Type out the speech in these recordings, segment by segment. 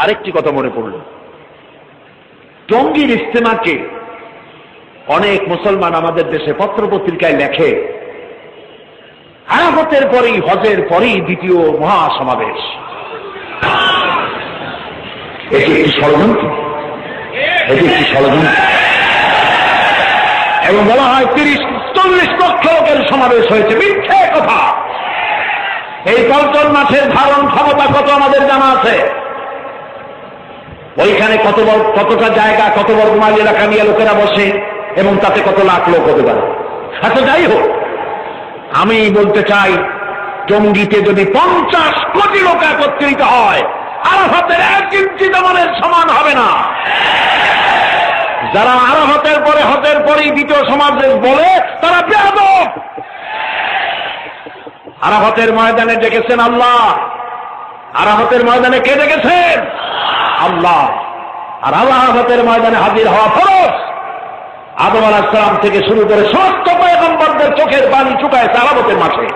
আরেকটি কথা মনে পড়ল, টঙ্গীর ইজতেমাকে অনেক মুসলমান আমাদের দেশে পত্রপত্রিকায় লেখে আরাফাতের পরেই, হজের পরেই দ্বিতীয় মহাসমাবেশ। এটি একটি ষড়যন্ত্র, এটি একটি ষড়যন্ত্র। এবং বলা হয় 30-40 লক্ষ লোকের সমাবেশ হয়েছে। মিথ্যে কথা। এই পল্টন মাঠের ধারণ ক্ষমতা কত আমাদের জানা আছে। ওইখানে কতটা জায়গা, কত বর্গ মাইল এলাকা নিয়ে লোকেরা বসে এবং তাতে কত লাখ লোক হতে পারে। আচ্ছা, যাই হোক, আমি বলতে চাই, টঙ্গীতে যদি 50 কোটি লোক একত্রিত হয়, আরাফাতের 1 ইঞ্চি জমিনের সমান হবে না। যারা আরাফাতের পরে, হজের পরেই দ্বিতীয় সমাবেশ বলে, তারা বেয়াদব। আরাফাতের ময়দানে ডেকেছেন আল্লাহ। আরাফাতের ময়দানে কে ডেকেছেন? আল্লাহ। আর আরাফাতের ময়দানে হাজির হওয়া ফরজ। আদম আলাইহিস সালাম থেকে শুরু করে সমস্ত পয়গম্বরদের চোখের পানি চুকায়েছে আরাফাতের মাঠে।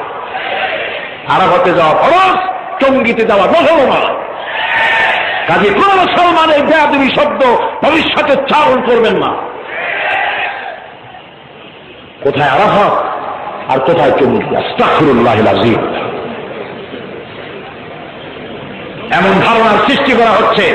আরাফাতে যাওয়া ফরজ, টঙ্গীতে যাওয়া মুসলমান। কাজে কোন মুসলমান এই বেয়াদবি শব্দ ভবিষ্যতে উচ্চারণ করবেন না। কোথায় আরাফাত আর কোথায় টঙ্গী? আস্তাগফিরুল্লাহিল আযীম। এমন ধারণার সৃষ্টি করা হচ্ছে